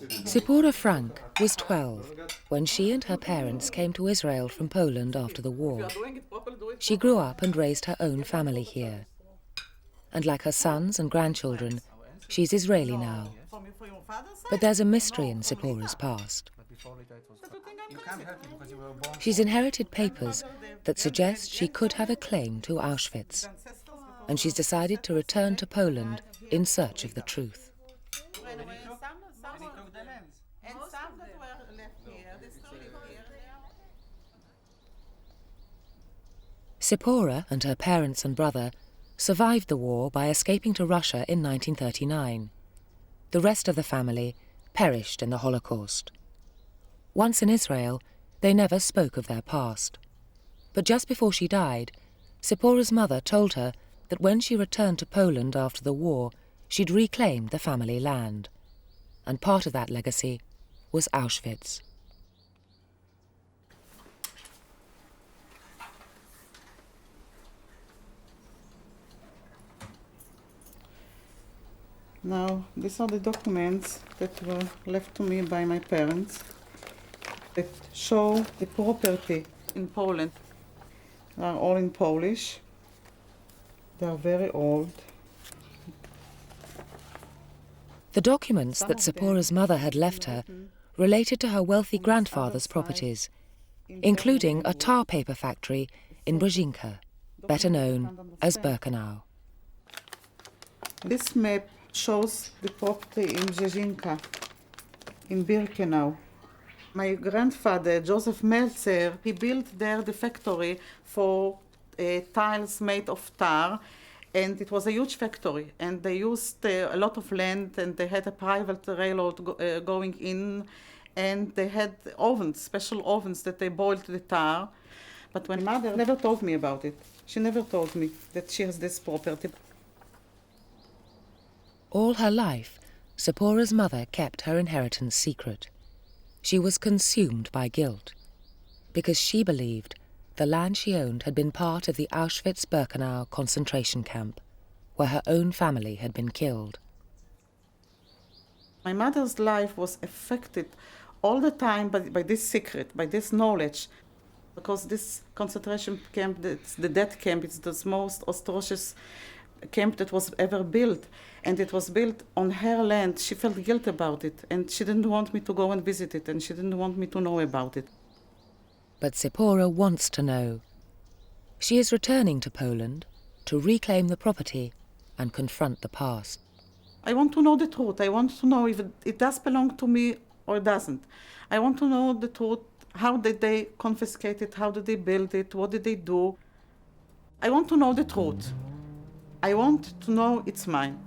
Zypora Frank was 12 when she and her parents came to Israel from Poland after the war. She grew up and raised her own family here. And like her sons and grandchildren, she's Israeli now. But there's a mystery in Zypora's past. She's inherited papers that suggest she could have a claim to Auschwitz, and she's decided to return to Poland in search of the truth. Zypora and her parents and brother survived the war by escaping to Russia in 1939. The rest of the family perished in the Holocaust. Once in Israel, they never spoke of their past. But just before she died, Zypora's mother told her that when she returned to Poland after the war, she'd reclaimed the family land. And part of that legacy was Auschwitz. Now, these are the documents that were left to me by my parents that show the property in Poland. They are all in Polish. They are very old. The documents that Zypora's mother had left her related to her wealthy grandfather's properties, including a tar paper factory in Brzezinka, better known as Birkenau. This map shows the property in Brzezinka, in Birkenau. My grandfather, Joseph Meltzer, he built there the factory for tiles made of tar, and it was a huge factory, and they used a lot of land, and they had a private railroad going in, and they had ovens, special ovens that they boiled the tar. But my mother never told me about it. She never told me that she has this property. All her life, Zypora's mother kept her inheritance secret. She was consumed by guilt, because she believed the land she owned had been part of the Auschwitz-Birkenau concentration camp, where her own family had been killed. My mother's life was affected all the time by this secret, by this knowledge, because this concentration camp, the death camp, it's the most atrocious camp that was ever built, and it was built on her land. She felt guilt about it, and she didn't want me to go and visit it, and she didn't want me to know about it. But Zypora wants to know. She is returning to Poland to reclaim the property and confront the past. I want to know the truth. I want to know if it does belong to me or doesn't. I want to know the truth. How did they confiscate it? How did they build it? What did they do? I want to know the truth. I want to know it's mine.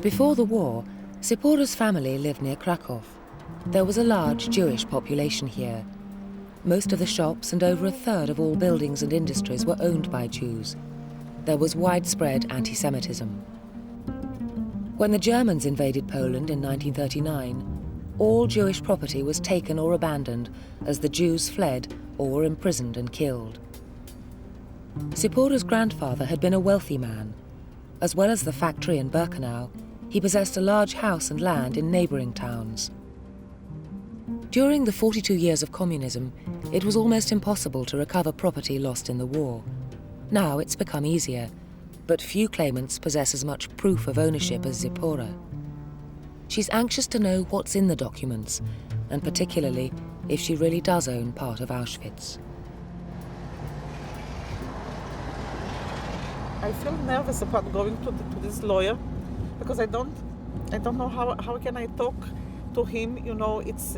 Before the war, Zypora's family lived near Krakow. There was a large Jewish population here. Most of the shops and over a third of all buildings and industries were owned by Jews. There was widespread anti-Semitism. When the Germans invaded Poland in 1939, all Jewish property was taken or abandoned as the Jews fled or were imprisoned and killed. Zypora's grandfather had been a wealthy man. As well as the factory in Birkenau, he possessed a large house and land in neighbouring towns. During the 42 years of communism, it was almost impossible to recover property lost in the war. Now it's become easier, but few claimants possess as much proof of ownership as Zypora. She's anxious to know what's in the documents, and particularly if she really does own part of Auschwitz. I feel nervous about going to this lawyer, because I don't know how can I talk to him. You know, it's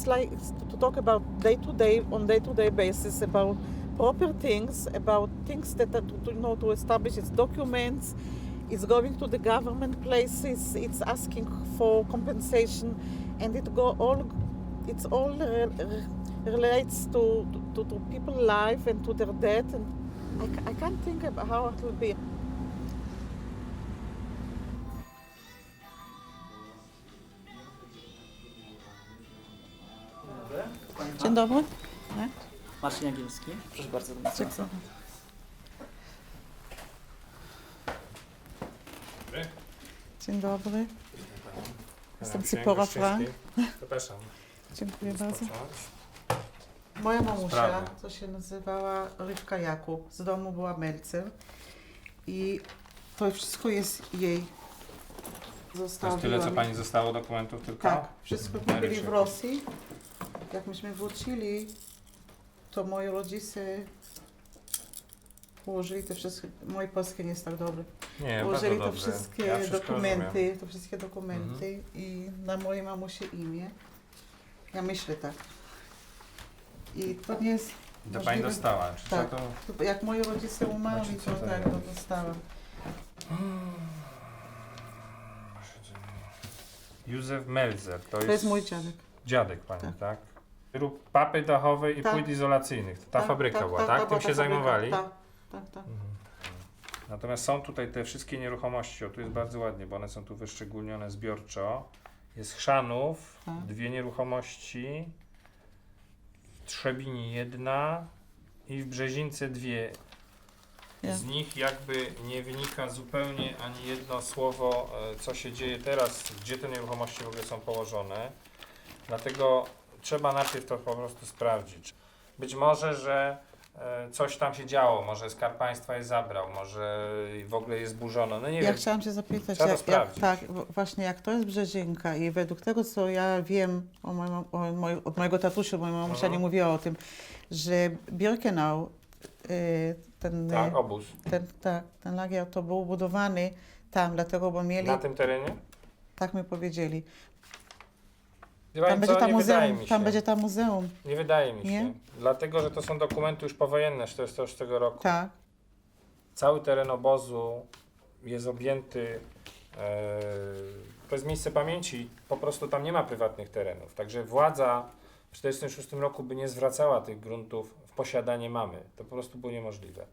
like to talk about on day-to-day basis about proper things, about things that are to establish its documents. It's going to the government places. It's asking for compensation, and it all relates to people's life and to their death. And I can't think about how it will be. Dzień dobry. Nie? Marcin Jagielski. Proszę bardzo. Dziękuję. Dzień dobry. Jestem Zypora. Zapraszam. Dziękuję bardzo. Moja mamusia, co się nazywała Rywka Jakub, z domu była Melcer i to wszystko jest jej. To jest tyle, co pani zostało dokumentów tylko? Tak, wszystko byli w Rosji. Jak myśmy wrócili, to moi rodzice położyli te wszystkie, moje polskie nie jest tak dobre. Nie, położyli bardzo te dobrze. wszystkie dokumenty, i na mojej mamusie imię. Ja myślę tak. I to nie jest To pani dostała? Czy tak. to... Jak moi rodzice umarli, to tak, to dostałam. Józef Melzer, To jest mój dziadek. Dziadek pani, tak? Rób papy dachowej i Tak. płyt izolacyjnych. Ta fabryka była, tak? Tym się zajmowali? Tak. Natomiast są tutaj te wszystkie nieruchomości, tu jest bardzo ładnie, bo one są tu wyszczególnione zbiorczo. Jest Chrzanów, 2 nieruchomości, w Trzebinie 1 i w Brzezince 2. Z nich jakby nie wynika zupełnie ani jedno słowo, co się dzieje teraz, gdzie te nieruchomości w ogóle są położone. Dlatego trzeba najpierw to po prostu sprawdzić. Być może, że coś tam się działo, może Skarb Państwa je zabrał, może w ogóle je zburzono, no nie wiem. Chciałam się zapytać, właśnie jak to jest Brzezinka i według tego, co ja wiem od mojego tatusia, moja mamusia nie mówiła o tym, że Birkenau, obóz. Ten lagier to był budowany tam, dlatego, bo mieli... Na tym terenie? Tak mi powiedzieli. Tam będzie tam muzeum. Tam będzie tam muzeum. Nie wydaje mi się. Nie? Dlatego, że to są dokumenty już powojenne z 1946 roku. Tak. Cały teren obozu jest objęty, to jest miejsce pamięci, po prostu tam nie ma prywatnych terenów. Także władza w 1946 roku by nie zwracała tych gruntów w posiadanie mamy. To po prostu było niemożliwe.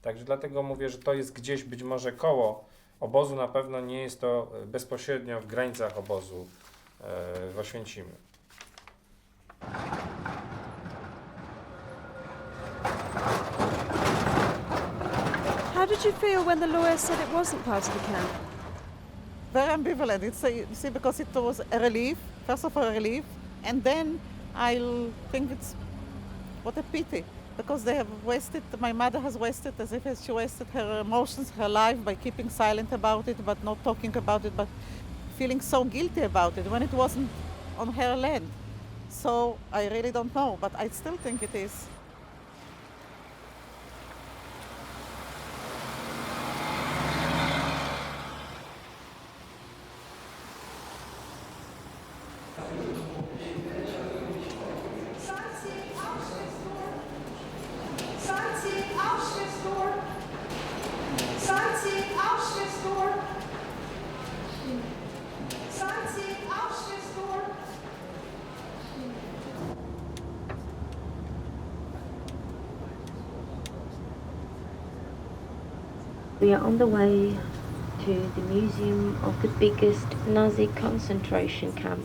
Także dlatego mówię, że to jest gdzieś być może koło obozu, na pewno nie jest to bezpośrednio w granicach obozu w Oświęcimiu. How did you feel when the lawyer said it wasn't part of the camp? Very ambivalent. You see, because it was a relief, first of all a relief, and then I think it's what a pity, because they have wasted, my mother has wasted, as if she wasted her emotions, her life by keeping silent about it, but not talking about it, but feeling so guilty about it when it wasn't on her land. So I really don't know, but I still think it is. We are on the way to the museum of the biggest Nazi concentration camp,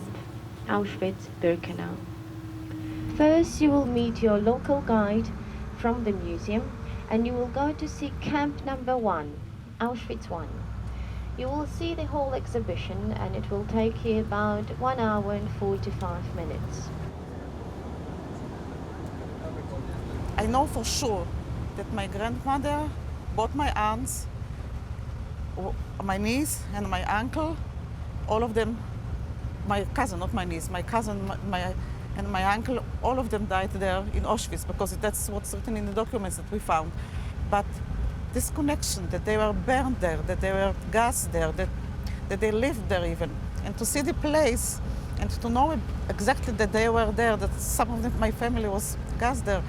Auschwitz-Birkenau. First, you will meet your local guide from the museum and you will go to see camp number 1, Auschwitz 1. You will see the whole exhibition and it will take you about 1 hour and 45 minutes. I know for sure that my grandmother, both my aunts, my niece and my uncle, all of them, my cousin, not my niece, my cousin and my uncle, all of them died there in Auschwitz because that's what's written in the documents that we found. But this connection, that they were burned there, that they were gassed there, that they lived there even, and to see the place and to know exactly that they were there, that some of them, my family was gassed there,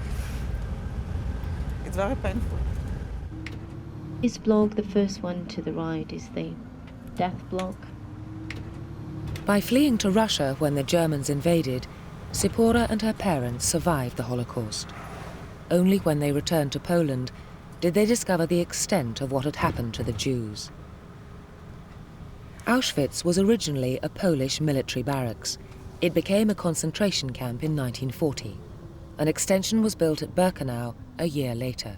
it's very painful. This block, the first one to the right, is the death block. By fleeing to Russia when the Germans invaded, Zypora and her parents survived the Holocaust. Only when they returned to Poland did they discover the extent of what had happened to the Jews. Auschwitz was originally a Polish military barracks. It became a concentration camp in 1940. An extension was built at Birkenau a year later.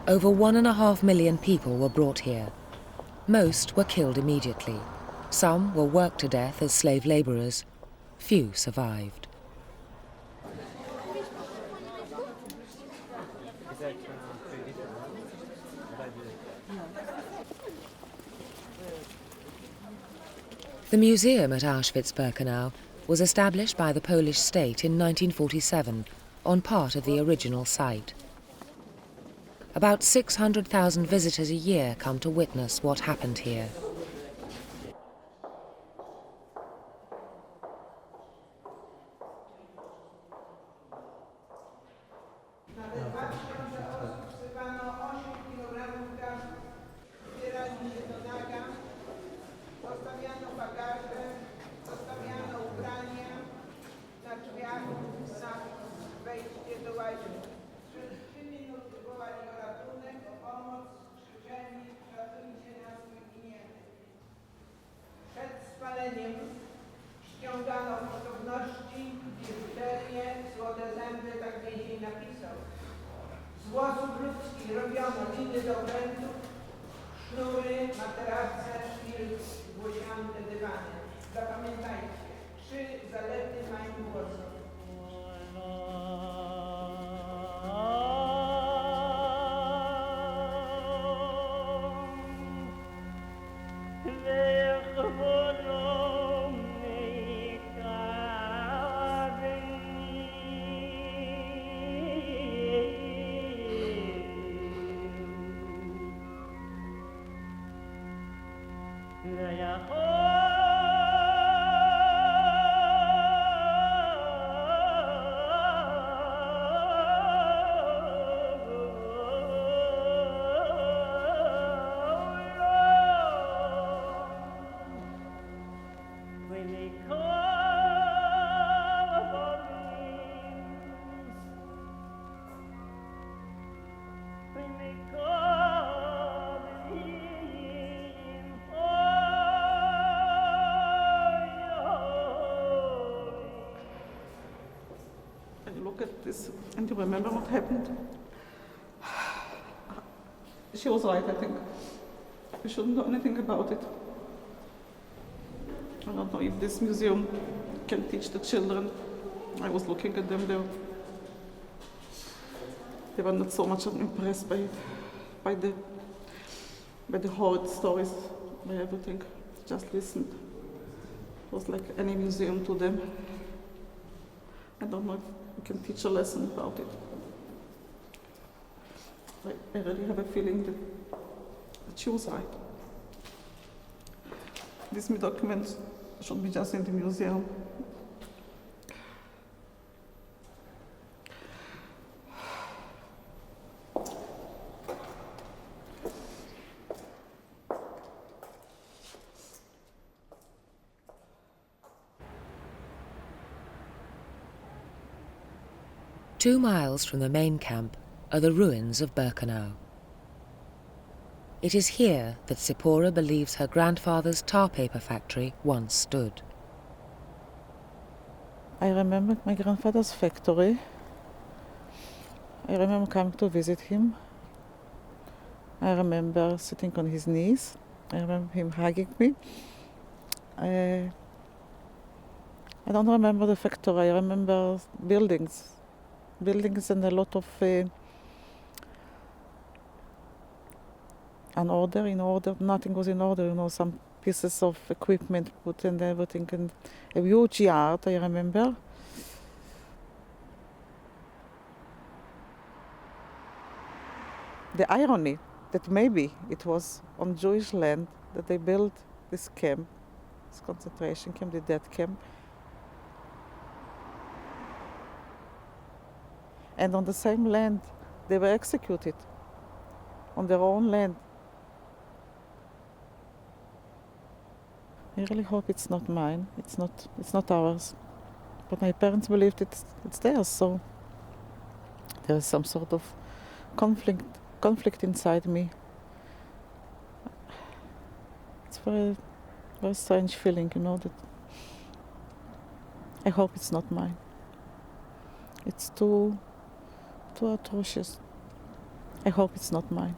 Over 1.5 million people were brought here. Most were killed immediately. Some were worked to death as slave labourers. Few survived. The museum at Auschwitz-Birkenau was established by the Polish state in 1947 on part of the original site. About 600,000 visitors a year come to witness what happened here. Ściągano kosztowności, biżuterię, złote zęby, tak więzień napisał. Z włosów ludzkich robiono liny do okrętów, sznury, materace, szpilki, gwoździane dywany. Zapamiętajcie, 3 zalety mają głosów. Look at this, and you remember what happened? She was right, I think. We shouldn't do anything about it. I don't know if this museum can teach the children. I was looking at them, they were not so much impressed by the horrid stories, by everything. Just listened. It was like any museum to them. I don't know if we can teach a lesson about it. I really have a feeling that she was right. These documents should be just in the museum. Two miles from the main camp are the ruins of Birkenau. It is here that Zypora believes her grandfather's tar paper factory once stood. I remember my grandfather's factory. I remember coming to visit him. I remember sitting on his knees. I remember him hugging me. I don't remember the factory. I remember buildings and a lot of in order. Nothing was in order, some pieces of equipment put and everything, and a huge yard, I remember. The irony that maybe it was on Jewish land that they built this camp, this concentration camp, the death camp. And on the same land, they were executed, on their own land. I really hope it's not mine. It's not ours. But my parents believed it's theirs, so there is some sort of conflict inside me. It's very, very strange feeling, that I hope it's not mine. It's too atrocious. I hope it's not mine.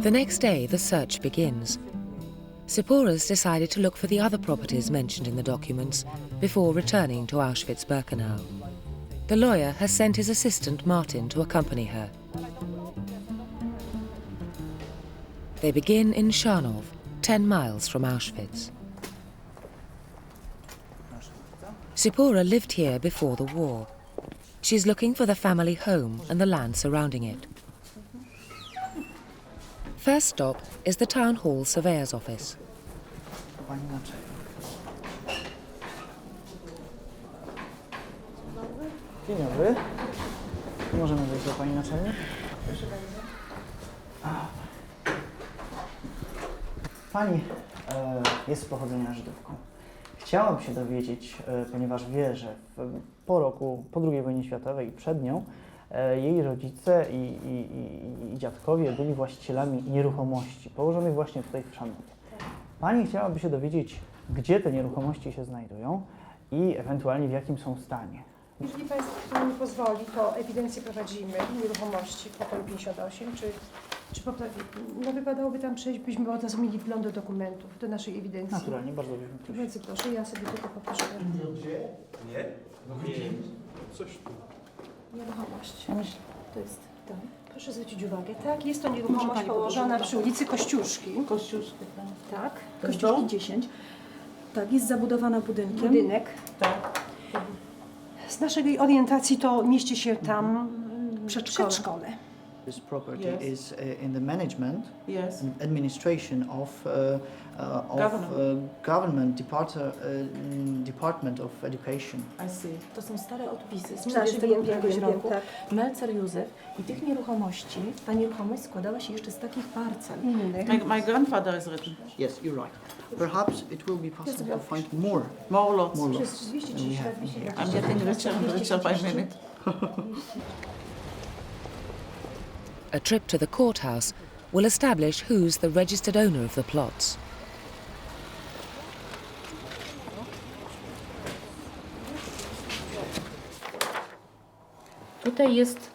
The next day, the search begins. Zypora's decided to look for the other properties mentioned in the documents before returning to Auschwitz-Birkenau. The lawyer has sent his assistant Martin to accompany her. They begin in Scharnów, 10 miles from Auschwitz. Zypora lived here before the war. She's looking for the family home and the land surrounding it. First stop is the town hall surveyor's office. Dzień dobry. Możemy wejść do pani naczelnik? Proszę bardzo. Pani jest z pochodzenia Żydówką. Chciałam się dowiedzieć, ponieważ wie, że po II wojnie światowej i przed nią jej rodzice i dziadkowie byli właścicielami nieruchomości położonych właśnie tutaj w Szanowie. Pani chciałaby się dowiedzieć, gdzie te nieruchomości się znajdują i ewentualnie w jakim są stanie. Jeżeli Państwo mi pozwoli, to ewidencję prowadzimy nieruchomości w pokoju 58, no wypadałoby tam przejść, byśmy od razu mieli wgląd do dokumentów, do naszej ewidencji. Naturalnie, bardzo byśmy prosili. Bardzo proszę, ja sobie tylko poproszę. Gdzie? Nie? No widzimy. Coś tu. Nieruchomość. To jest to. Proszę zwrócić uwagę. Tak, jest to nieruchomość położona przy ulicy Kościuszki. Kościuszki, Tak. Kościuszki 10. Tak, jest zabudowana budynkiem. Budynek. tak. Z naszej orientacji to mieści się tam przedszkole. This property Yes. is in the management Yes. and administration of government Department of Education. I see. To są stare odpisy z Znaczy, 1945 wiem, roku. tak. Melcer Józef i tych nieruchomości, ta nieruchomość składała się jeszcze z takich parcel. My grandfather is written. Yes, you're right. Perhaps it will be possible to find more. More lots. More To lots. jest 230 We have lat, 200 here. lat. I'm getting richer and richer by minute. A trip to the courthouse will establish who's the registered owner of the plots. Tutaj jest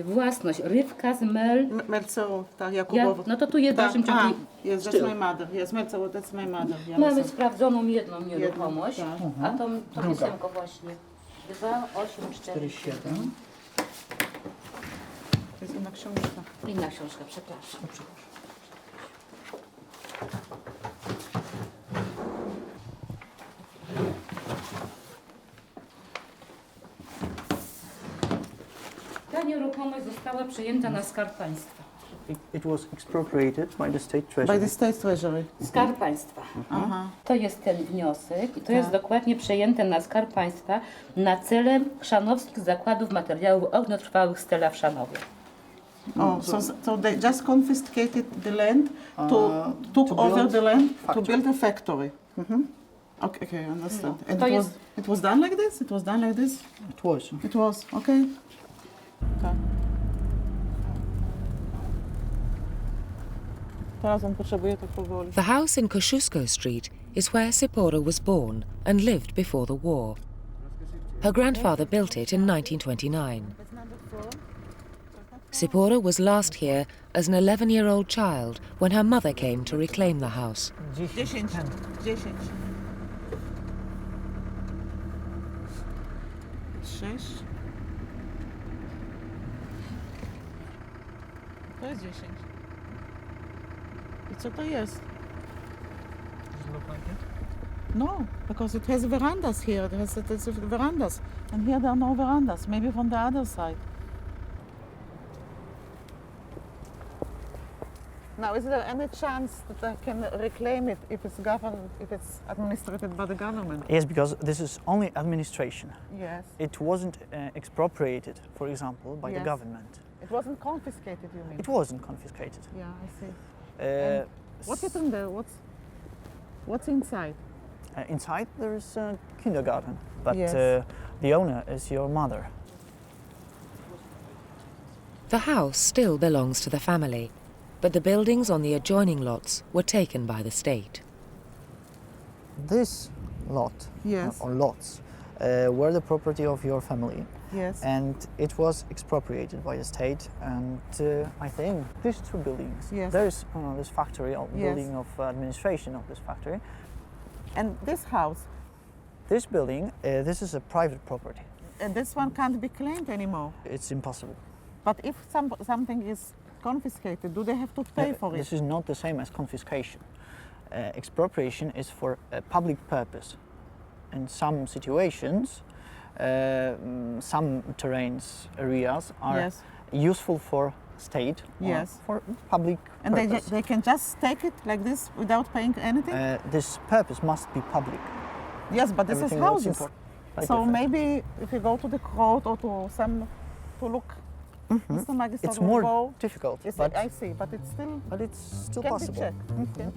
własność Rywka z Mel. Melcerów, tak, Jakubowów. No to tu jest w dalszym Tak, ciągu. yes, that's my mother. Yes, Melcerów, that's my mother. Yeah, Mamy sprawdzoną jedną nieruchomość, tak. a to pisemko właśnie 2, 8, 4, 7. To jest inna książka. Inna książka, przepraszam. Ta nieruchomość została przejęta na Skarb Państwa. It was expropriated by the state treasury. By the State Treasury. Skarb Państwa. Aha. To jest ten wniosek i to jest dokładnie przejęte na Skarb Państwa na cele chrzanowskich zakładów materiałów ogniotrwałych Stella w Szanowie. Oh, so they just confiscated the land, took to over build the land to factory. build a factory. Okay, I understand. And To it was done like this? It was done like this? It was. It was, okay. Tak. Teraz on potrzebuje tak powoli. The house in Kosciuszko Street is where Zypora was born and lived before the war. Her grandfather built it in 1929. Zypora was last here as an 11-year-old child when her mother came to reclaim the house. 10. Sześć. To jest 10. I co to jest? No, because it has verandas here. It has verandas. And here there are no verandas. Maybe from the other side. Now, is there any chance that I can reclaim it if it's administrated by the government? Yes, because this is only administration. Yes. It wasn't expropriated, for example, by the Yes. government. It wasn't confiscated, you mean? It wasn't confiscated. Yeah, I see. What's it in there? What's inside? Inside there is a kindergarten, but Yes. the owner is your mother. The house still belongs to the family, but the buildings on the adjoining lots were taken by the state. This lot, Yes. or lots, were the property of your family. Yes. And it was expropriated by the state, and I think these two buildings, Yes. there's this factory, or Yes. building of administration of this factory. And this house, This building, this is a private property. and this one can't be claimed anymore. It's impossible. But if something is confiscated, do they have to pay for it? This is not the same as confiscation. Expropriation is for a public purpose. In some situations, some terrains, areas are Yes. useful for state or Yes. for public And purpose. they can just take it like this without paying anything? This purpose must be public. Yes, but this is Everything else houses. important. Like So different. maybe if you go to the court or to look, Mr. Magister It's will more go. difficult, Yes, but I see, but it's still can possible. be checked. Okay.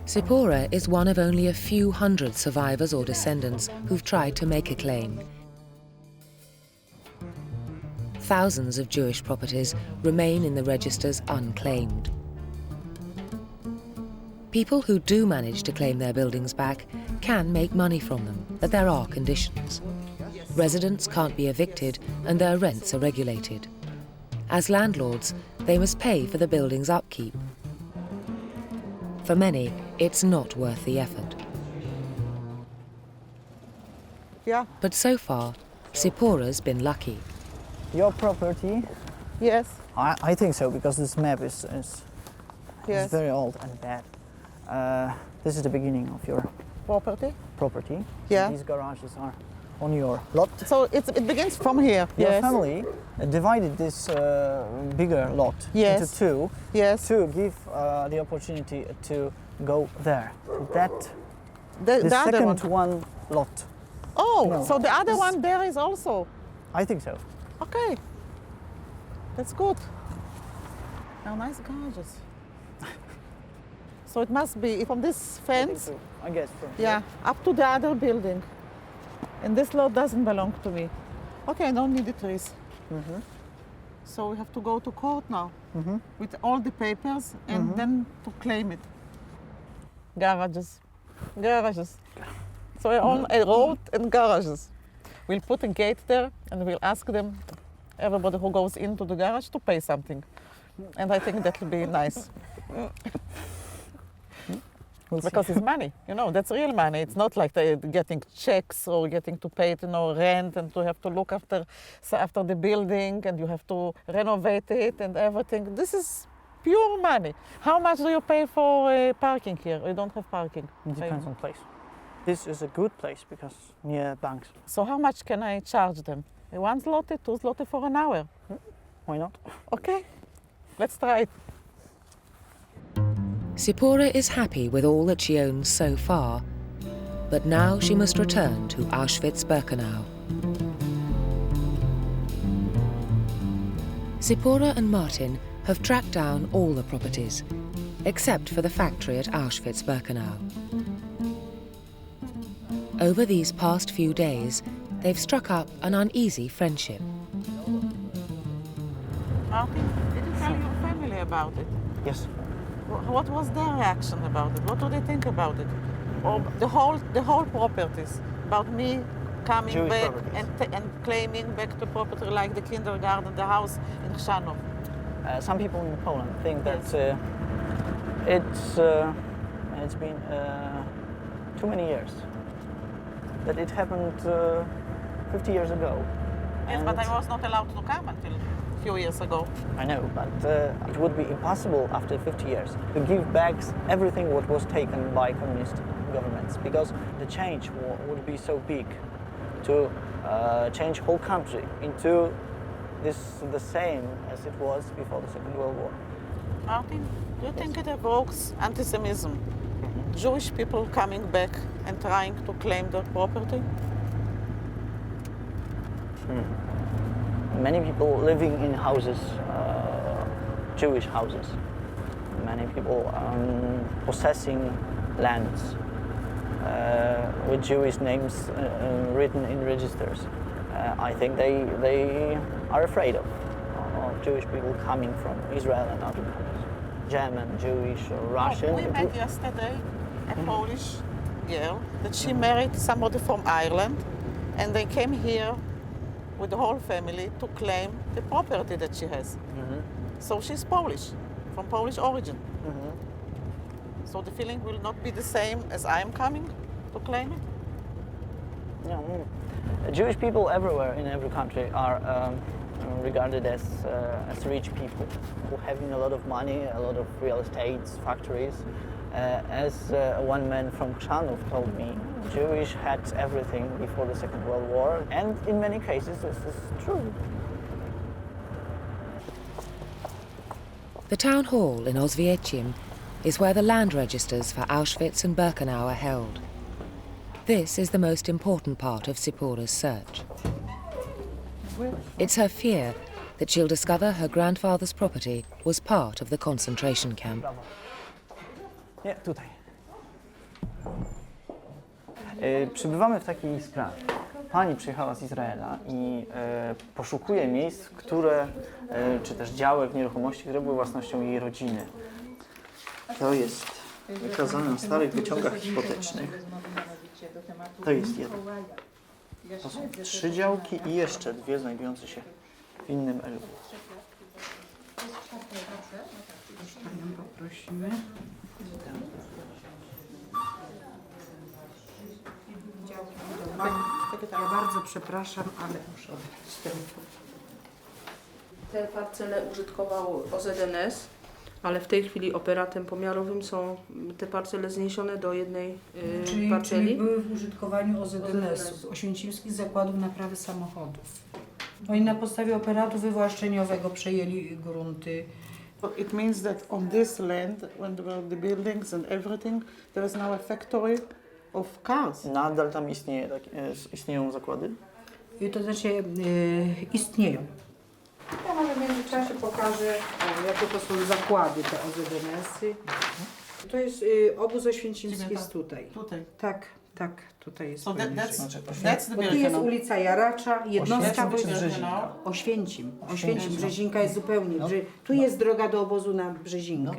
Zypora is one of only a few hundred survivors or descendants who've tried to make a claim. Thousands of Jewish properties remain in the registers unclaimed. People who do manage to claim their buildings back can make money from them, but there are conditions. Residents can't be evicted and their rents are regulated. As landlords, they must pay for the building's upkeep. For many, it's not worth the effort. Yeah. But so far, Zypora's been lucky. Your property? Yes. I think so, because this map is Yes. very old and bad. This is the beginning of your Property. property. Yeah. These garages are on your lot. So it begins from here. Your Yes. family divided this bigger lot Yes. into two Yes. to give the opportunity to go there. The The other second one. one lot. Oh, No. so the other This- one there is also. I think so. Okay. That's good. Now nice garages. So it must be from this I think fence, so. I guess from yeah, up to the other building. And this lot doesn't belong to me. Okay, I don't need the trees. Mm-hmm. So we have to go to court now Mm-hmm. with all the papers and then to claim it. Garages. So I own a road and garages. We'll put a gate there and we'll ask them, everybody who goes into the garage, to pay something. And I think that will be nice. Because it's money, that's real money. It's not like they're getting checks or getting to pay rent and to have to look after the building and you have to renovate it and everything. This is pure money. How much do you pay for parking here? You don't have parking. It depends on place. This is a good place because near banks. So how much can I charge them? 1 zloty, 2 zloty for an hour? Why not? Okay, let's try it. Zypora is happy with all that she owns so far, but now she must return to Auschwitz-Birkenau. Zypora and Martin have tracked down all the properties, except for the factory at Auschwitz-Birkenau. Over these past few days, they've struck up an uneasy friendship. Martin, did you tell your family about it? Yes. What was their reaction about it? What do they think about it? Or the whole properties, about me coming Jewish back properties. and claiming back the property like the kindergarten, the house in Chrzanów. Some people in Poland think that it's been too many years. That it happened 50 years ago. Yes, but I was not allowed to come until a few years ago. I know, but it would be impossible after 50 years to give back everything what was taken by communist governments, because the change would be so big to change whole country into the same as it was before the Second World War. Martin, do you think it evokes anti-Semitism? Jewish people coming back and trying to claim their property? Many people living in houses, Jewish houses. Many people possessing lands with Jewish names written in registers. I think they are afraid of of Jewish people coming from Israel and other countries. German, Jewish, or Russian. We met yesterday a Polish girl that she married somebody from Ireland, and they came here with the whole family to claim the property that she has. So she's Polish, from Polish origin. So the feeling will not be the same as I am coming to claim it. Yeah, Jewish people everywhere in every country are regarded as rich people who having a lot of money, a lot of real estates, factories. As one man from Chrzanów told me, Jewish had everything before the Second World War, and in many cases this is true. The town hall in Auschwitz is where the land registers for Auschwitz and Birkenau are held. This is the most important part of Zypora's search. It's her fear that she'll discover her grandfather's property was part of the concentration camp. Nie, tutaj. Przybywamy w takiej sprawie. Pani przyjechała z Izraela i poszukuje miejsc, które, czy też działek, nieruchomości, które były własnością jej rodziny. To jest wykazane na starych wyciągach hipotecznych. To jest jeden. To są 3 działki i jeszcze 2 znajdujące się w innym elbu. Panią poprosimy. Ja bardzo przepraszam, ale muszę odebrać telefon. Te parcele użytkował OZNS, ale w tej chwili operatem pomiarowym są te parcele zniesione do jednej parceli. Czyli były w użytkowaniu OZNS-u, Oświęcimskich Zakładów Naprawy Samochodów. Oni na podstawie operatu wywłaszczeniowego przejęli grunty. It means that on this land, when there were the buildings and everything, there is now a factory of cars. Nadal tam istnieją zakłady? To znaczy istnieją. Ja może w międzyczasie pokażę, jakie to są zakłady, te OZNS-y. To jest obóz oświęcimski jest tutaj. Tutaj. Tak, tutaj jest. So that's the Bo tu jest Birkenau. ulica Jaracza, jednostka Brzezinka. Oświęcim, Brzezinka jest zupełnie. Tu jest droga do obozu na Brzezinkę.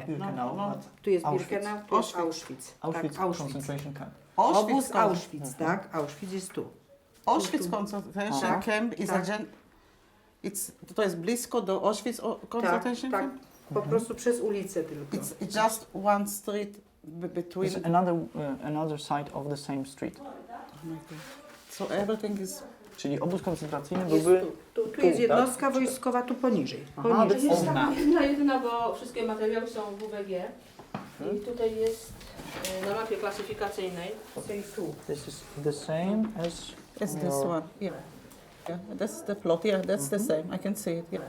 Tu jest Birkenau, tu jest Auschwitz. Auschwitz, Tak, Auschwitz. concentration camp. Obóz Auschwitz, tak? Auschwitz jest tu. Auschwitz concentration camp is to jest blisko do Auschwitz concentration tak, camp? po prostu przez ulicę tylko. It's just one street between. It's another side of the same street. So everything is. Czyli obóz koncentracyjny Jest byłby tu jest jednostka wojskowa, tu poniżej. Aha, To jest taka jedna, bo wszystkie materiały są w WBG. I tutaj jest na mapie klasyfikacyjnej. This is the same as It's this one. Yeah. Yeah, that's the plot. Yeah, that's the same. I can see it. Yeah.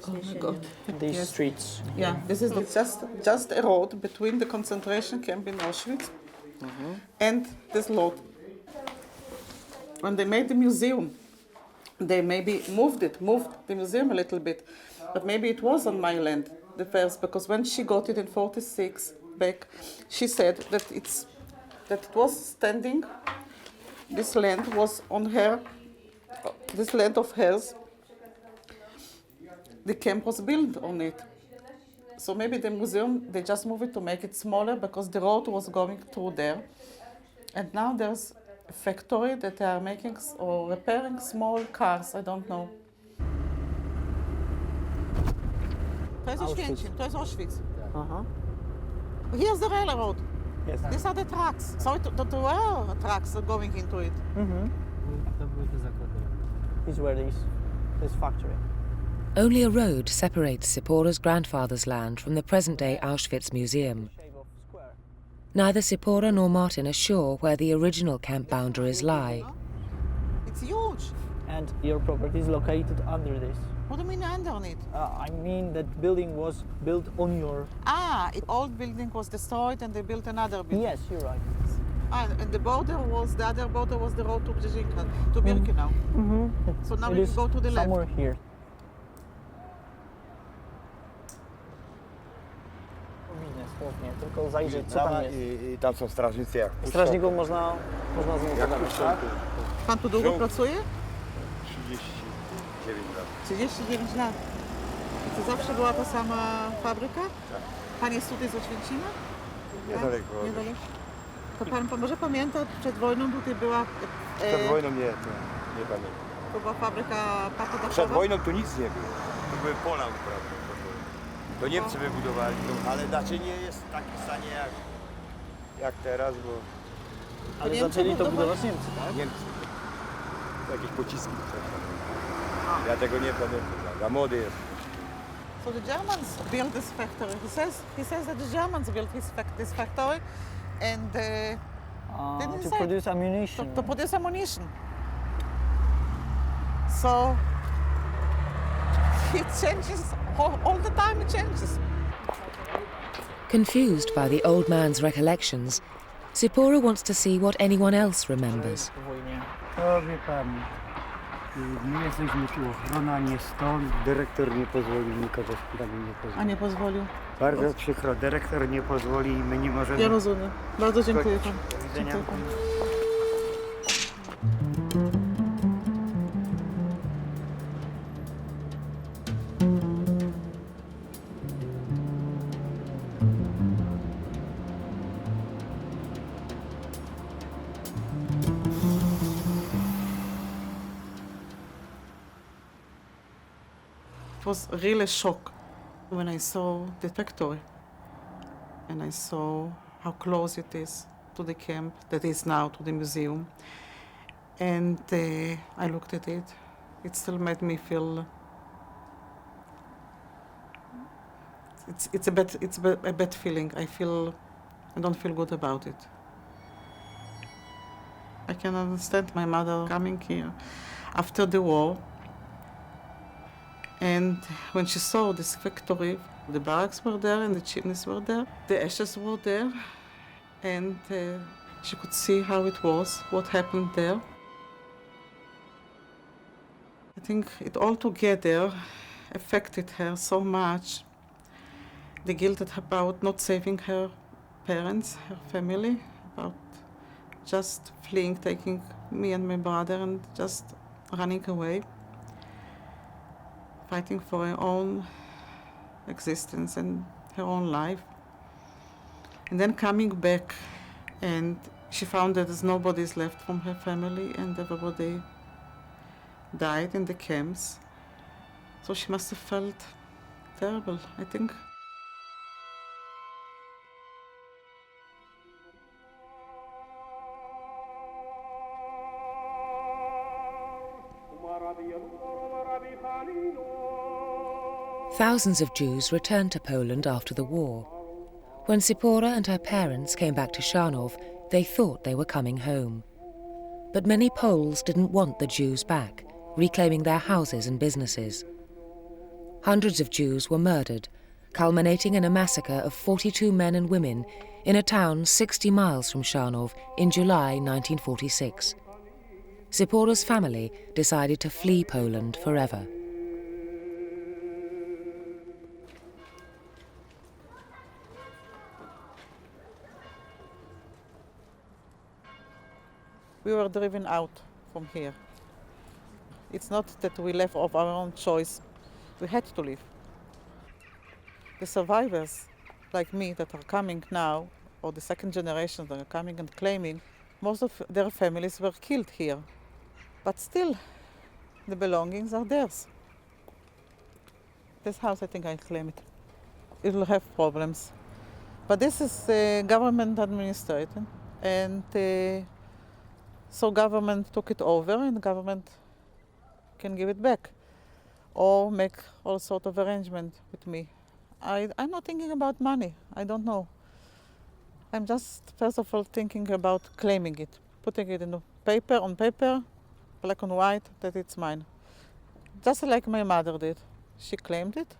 Oh my God. these streets. Yeah, this is just a road between the concentration camp in Auschwitz and this lot. When they made the museum, they maybe moved the museum a little bit, but maybe it was on my land, the first, because when she got it in 46 back, she said that it was standing, this land was on her, this land of hers, the camp was built on it. So maybe the museum, they just moved it to make it smaller because the road was going through there. And now there's a factory that they are making or repairing small cars, I don't know. To jest Oświęcim, to jest Auschwitz. Here's the railroad. Yes. These are the tracks. So there were tracks going into it. Is where this factory. Only a road separates Zypora's grandfather's land from the present-day Auschwitz Museum. Neither Zypora nor Martin are sure where the original camp boundaries lie. It's huge. And your property is located under this. What do you mean underneath? I mean that building was built on your... Old building was destroyed and they built another building. Yes, you're right. And the other border was the road to Brzezinka, to Birkenau. So now we go to the left. Somewhere here. Słownie, tylko zajrzeć, co tam jest. I tam są strażnicy jak Strażników można z nimi pogadać, tak? Pan tu długo pracuje? 39 lat. 39 lat. To zawsze była ta sama fabryka? Tak. Pan jest tutaj z Oświęcima? Niedaleko. Tak? Niedaleko. To pan może pamięta, przed wojną tutaj była... Przed wojną nie pamiętam. To była fabryka pakodachowa? Przed wojną tu nic nie było. Tu były pola uprawy. To Niemcy wybudowali, ale znaczy nie jest w takim stanie jak teraz, bo... Ale zaczęli to budować Niemcy, tak? Niemcy. Jakieś pociski. Ja tego nie pamiętam, za młody jest. So the Germans built this factory. He says that the Germans built this factory and To produce ammunition. To produce ammunition. So it changes all the time. It changes. Confused by the old man's recollections, Zypora wants to see what anyone else remembers. To wie pan, my jesteśmy tu ochrona, nie stąd. Dyrektor nie pozwolił, nikogo z planu nie pozwolił. A nie pozwolił? Bardzo przykro, dyrektor nie pozwoli i my nie możemy... Ja rozumiem. Bardzo dziękuję pan. Do widzenia. Dziękuję pan. It was really a shock when I saw the factory and I saw how close it is to the camp that is now to the museum. And I looked at it. It still made me feel it's a bad feeling. I don't feel good about it. I can understand my mother coming here after the war. And when she saw this factory, the barracks were there and the chimneys were there, the ashes were there, and she could see how it was, what happened there. I think it all together affected her so much. The guilt about not saving her parents, her family, about just fleeing, taking me and my brother and just running away. Fighting for her own existence and her own life. And then coming back, and she found that there's nobody left from her family and everybody died in the camps. So she must have felt terrible, I think. Thousands of Jews returned to Poland after the war. When Zypora and her parents came back to Szanów, they thought they were coming home. But many Poles didn't want the Jews back, reclaiming their houses and businesses. Hundreds of Jews were murdered, culminating in a massacre of 42 men and women in a town 60 miles from Szanów in July 1946. Zypora's family decided to flee Poland forever. We were driven out from here. It's not that we left of our own choice. We had to leave. The survivors, like me, that are coming now, or the second generation that are coming and claiming, most of their families were killed here. But still, the belongings are theirs. This house, I think I claim it. It will have problems. But this is government administrated, and so government took it over, and government can give it back or make all sort of arrangement with me. I'm not thinking about money. I don't know. I'm just, first of all, thinking about claiming it, putting it on paper, black and white, that it's mine. Just like my mother did. She claimed it,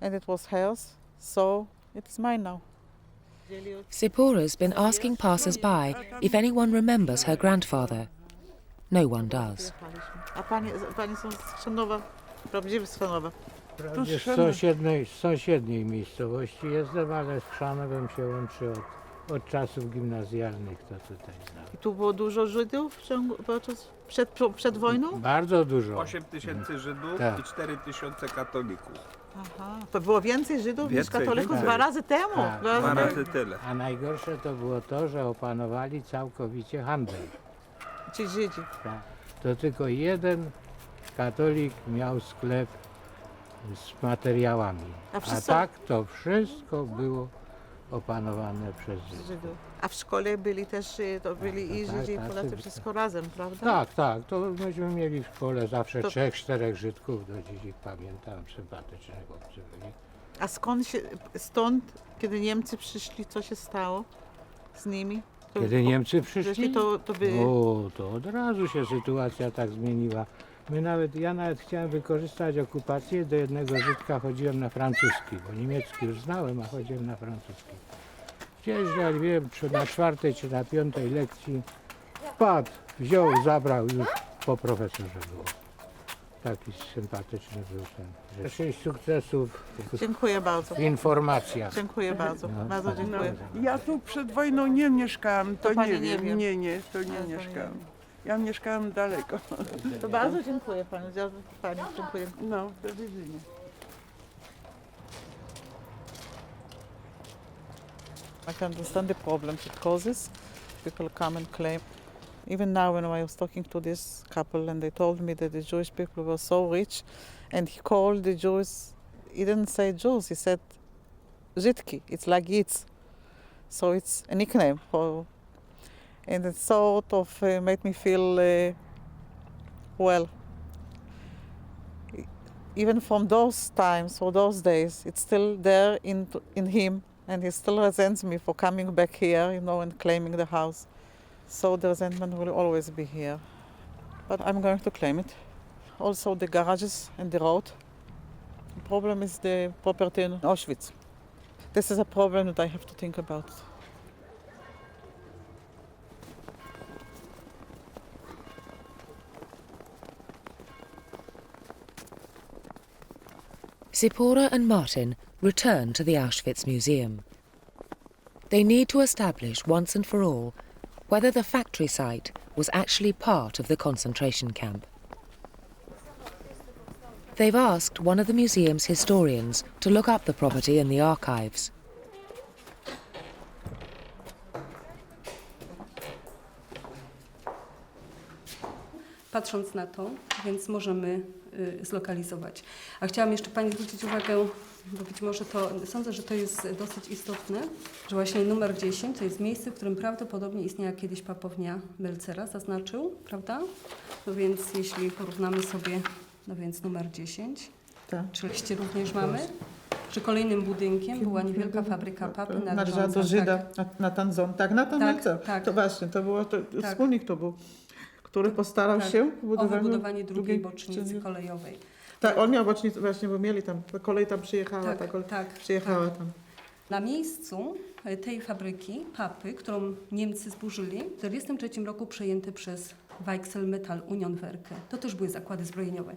and it was hers, so it's mine now. Zypora's been asking passers-by if anyone remembers her grandfather. No one does. A pani są z Chrzanowa, prawdziwy z Chrzanowa. Z sąsiedniej miejscowości jestem, ale z Chrzanowem się łączy od czasów gimnazjalnych, to tutaj znam. I tu było dużo Żydów przed wojną? Bardzo dużo. 8 000 Żydów Tak. i 4 000 katolików. Aha, to było więcej Żydów niż Więcej, katolików więcej. 2 razy temu. Tak. Dwa razy tyle. A najgorsze to było to, że opanowali całkowicie handel. Ci Żydzi. Tak. To tylko jeden katolik miał sklep z materiałami. A A wszyscy- tak to wszystko było opanowane przez Żydów. Żydów. A w szkole byli też, to byli i tak, Żydzi, i tak, Polacy, tak. wszystko razem, prawda? Tak, tak, to myśmy mieli w szkole zawsze To- 3-4 Żydków, do dziś ich pamiętam, sympatycznych chłopcy byli. A stąd, kiedy Niemcy przyszli, co się stało z nimi? Kiedy Niemcy przyszli, to by... to od razu się sytuacja tak zmieniła. Ja nawet chciałem wykorzystać okupację, do jednego Żydka chodziłem na francuski, bo niemiecki już znałem, a chodziłem na francuski. Wjeżdżali, wiem, na 4. czy na 5. lekcji, wpadł, wziął, zabrał, już po profesorze było. Taki sympatyczny był ten. 6 sukcesów Dziękuję bardzo. w informacjach. Dziękuję bardzo, bardzo dziękuję. Ja tu przed wojną nie mieszkałam, to pani nie nie wiem, wie. nie, to nie mieszkałam. Ja mieszkałam daleko. To bardzo dziękuję Pani, dziękuję. No, do widzenia. I can understand the problems it causes. People come and claim. Even now when I was talking to this couple and they told me that the Jewish people were so rich and he called the Jews, he didn't say Jews, he said Żydki, it's like Yitz. So it's a nickname for, and it sort of made me feel, well, even from those times or those days, it's still there in him. And he still resents me for coming back here, and claiming the house. So the resentment will always be here. But I'm going to claim it. Also the garages and the road. The problem is the property in Auschwitz. This is a problem that I have to think about. Zypora and Martin return to the Auschwitz Museum. They need to establish once and for all whether the factory site was actually part of the concentration camp. They've asked one of the museum's historians to look up the property in the archives. Patrząc na to, więc możemy zlokalizować. A chciałam jeszcze Pani zwrócić uwagę, bo być może sądzę, że to jest dosyć istotne, że właśnie numer 10 to jest miejsce, w którym prawdopodobnie istniała kiedyś papownia Meltzera, zaznaczył, prawda? No więc jeśli porównamy sobie, no więc numer 10, czy liście również mamy? Przy kolejnym budynkiem była niewielka fabryka papy Należała do Żyda, na Tanzon. Tak, na Tanzon. Tak. To właśnie, to było, wspólnik to był, który postarał się o wybudowanie drugiej bocznicy kolejowej. Tak, on miał bocznicę właśnie, bo mieli tam, kolej tam przyjechała, przyjechała tam. Na miejscu tej fabryki papy, którą Niemcy zburzyli, w 1943 roku przejęte przez Weichsel Unionwerke. To też były zakłady zbrojeniowe.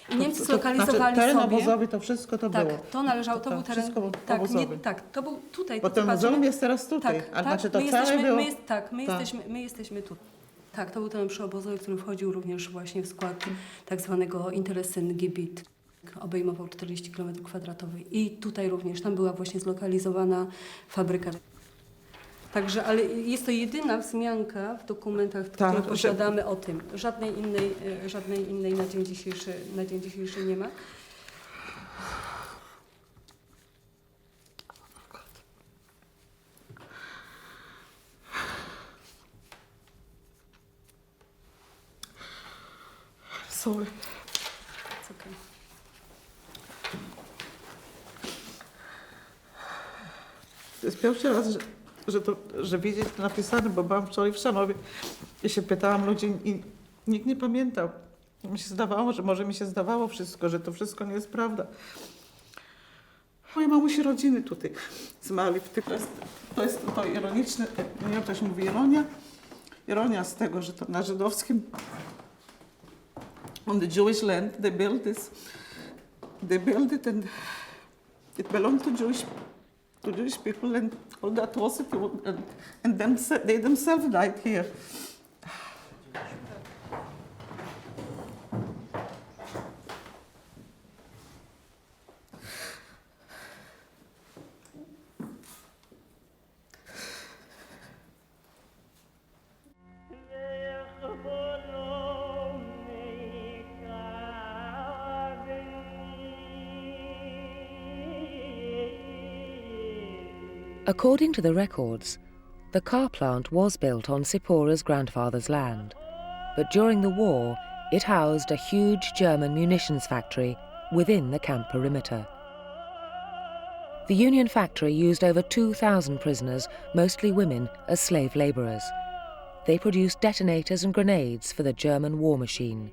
I Niemcy zlokalizowali teren sobie... obozowy to wszystko to było. To należało, to był teren... obozowy. To był tutaj. Bo ten muzeum jest teraz tutaj, a znaczy to całe było... My jesteśmy tu. Tak, to był teren przyobozowy, który wchodził również właśnie w skład tak zwanego Interessengebiet. Obejmował 40 km2 i tutaj również, tam była właśnie zlokalizowana fabryka. Także, ale jest to jedyna wzmianka w dokumentach, które posiadamy o tym. Żadnej innej na dzień dzisiejszy nie ma. Sorry. It's okay. To jest pierwszy raz, że widzieć to napisane, bo byłam wczoraj w Szanowie i się pytałam ludzi i nikt nie pamiętał. Mi się zdawało, że może mi się zdawało wszystko, że to wszystko nie jest prawda. Moje mamusi rodziny tutaj zmarli. To jest to ironiczne, nie wiem, ktoś mówi ironia. Ironia z tego, że to na żydowskim on the Jewish land, they built it and it belonged to Jewish people and all the atrocity and they themselves died here. According to the records, the car plant was built on Zypora's grandfather's land, but during the war, it housed a huge German munitions factory within the camp perimeter. The Union factory used over 2,000 prisoners, mostly women, as slave labourers. They produced detonators and grenades for the German war machine.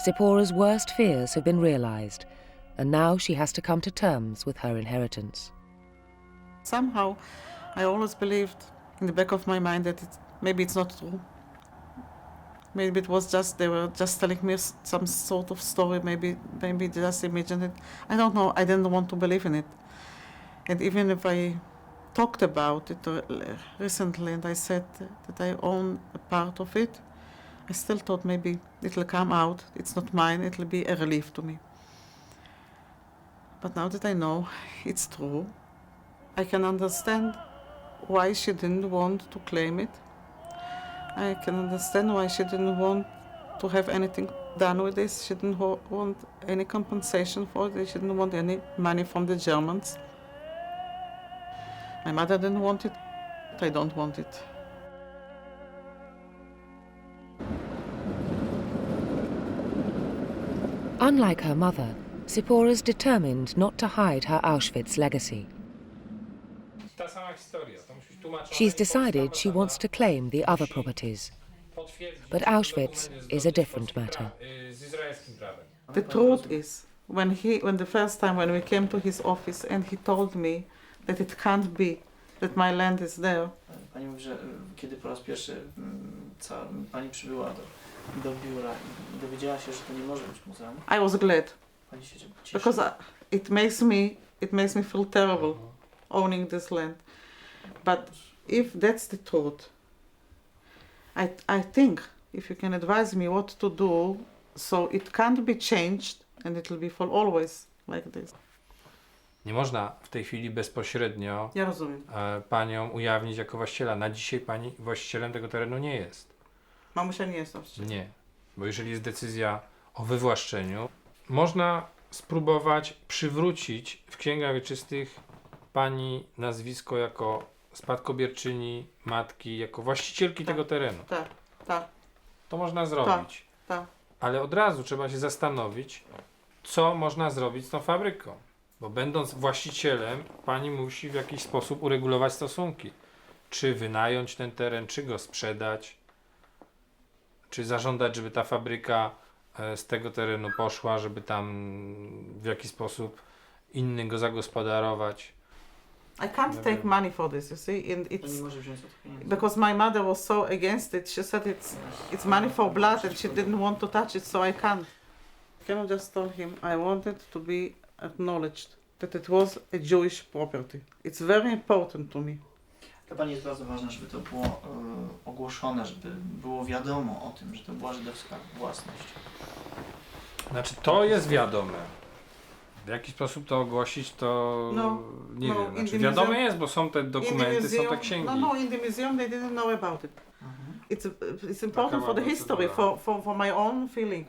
Zypora's worst fears have been realised, and now she has to come to terms with her inheritance. Somehow, I always believed in the back of my mind that maybe it's not true. Maybe it was just, they were just telling me some sort of story, maybe they just imagined it. I don't know, I didn't want to believe in it. And even if I talked about it recently and I said that I own a part of it, I still thought maybe it'll come out, it's not mine, it'll be a relief to me. But now that I know it's true, I can understand why she didn't want to claim it. I can understand why she didn't want to have anything done with this. She didn't want any compensation for it. She didn't want any money from the Germans. My mother didn't want it. I don't want it. Unlike her mother, Zypora's determined not to hide her Auschwitz legacy. She's decided she wants to claim the other properties. But Auschwitz is a different matter. The truth is, when the first time when we came to his office and he told me that it can't be, that my land is there. Pani mówi, że kiedy po raz pierwszy pani przybyła do biura i dowiedziała się, że to nie może być muzeum. I was glad. Pani się cieszyła. Because it makes me feel terrible owning this land. But if that's the truth, I think if you can advise me what to do so it can't be changed and it will be for always like this. Nie można w tej chwili bezpośrednio Ja rozumiem. panią ujawnić jako właściciela. Na dzisiaj pani właścicielem tego terenu nie jest. Mamusia nie jest właścicielem. Nie, bo jeżeli jest decyzja o wywłaszczeniu, można spróbować przywrócić w księgach wieczystych pani nazwisko jako spadkobierczyni matki, jako właścicielki tego terenu. Tak, tak. To można zrobić. Tak. Ale od razu trzeba się zastanowić, co można zrobić z tą fabryką. Bo będąc właścicielem, pani musi w jakiś sposób uregulować stosunki. Czy wynająć ten teren, czy go sprzedać, czy zażądać, żeby ta fabryka z tego terenu poszła, żeby tam w jakiś sposób inny go zagospodarować. I can't take money for this, you see, and because my mother was so against it. She said it's money for blood, and she didn't want to touch it, so I can't. Can I just tell him I wanted to be acknowledged that it was a Jewish property. It's very important to me. Dla pani jest bardzo ważne, żeby to było ogłoszone, żeby było wiadomo o tym, że to była żydowska własność. Znaczy to jest wiadome. W jaki sposób to ogłosić, to nie wiem. Znaczy, wiadome jest, bo są te dokumenty, są te księgi. No, in the museum they didn't know about it. It's important for the history, for my own feeling.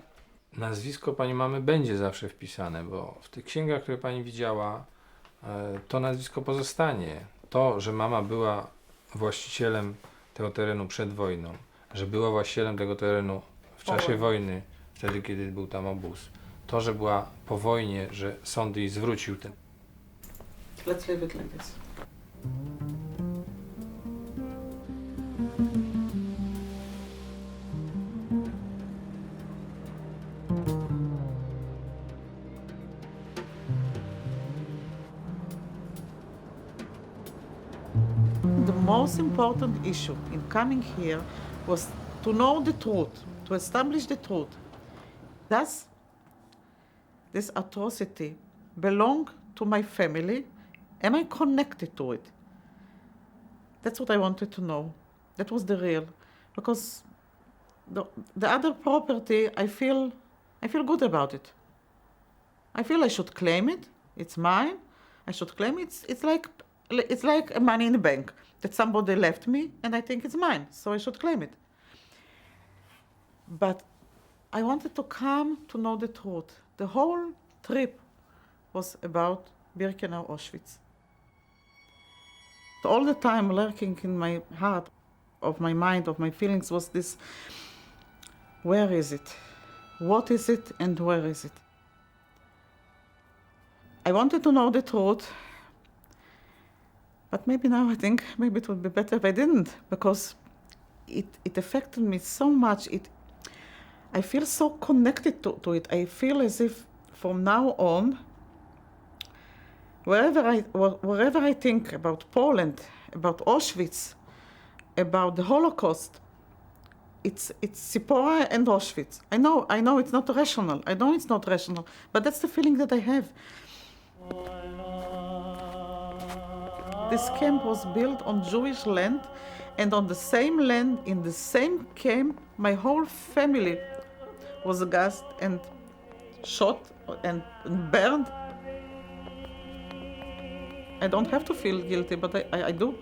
Nazwisko pani mamy będzie zawsze wpisane, bo w tych księgach, które pani widziała, to nazwisko pozostanie. To, że mama była właścicielem tego terenu przed wojną, że była właścicielem tego terenu w czasie wojny, wtedy kiedy był tam obóz. To, że była po wojnie, że sąd jej zwrócił ten. Let's leave it like this. The most important issue in coming here was to know the truth, to establish the truth. Does this atrocity belong to my family? Am I connected to it? That's what I wanted to know. That was the real. Because the other property, I feel good about it. I feel I should claim it. It's mine. I should claim it. It's like money in the bank that somebody left me, and I think it's mine, so I should claim it. But I wanted to come to know the truth. The whole trip was about Birkenau, Auschwitz. All the time lurking in my heart, of my mind, of my feelings was this, where is it? What is it and where is it? I wanted to know the truth, but maybe now I think maybe it would be better if I didn't, because it affected me so much. I feel so connected to it. I feel as if from now on, wherever I think about Poland, about Auschwitz, about the Holocaust, it's Zypora and Auschwitz. I know it's not rational. I know it's not rational, but that's the feeling that I have. This camp was built on Jewish land, and on the same land, in the same camp, my whole family was gassed and shot and burned. I don't have to feel guilty, but I do.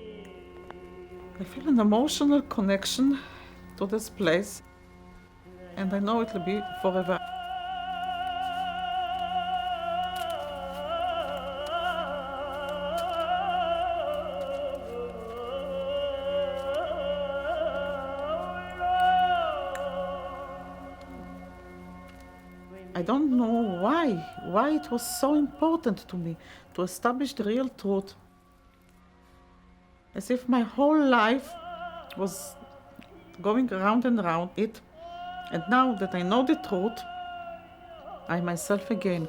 I feel an emotional connection to this place, and I know it will be forever. I don't know why it was so important to me to establish the real truth. As if my whole life was going around and around it, and now that I know the truth, I'm myself again.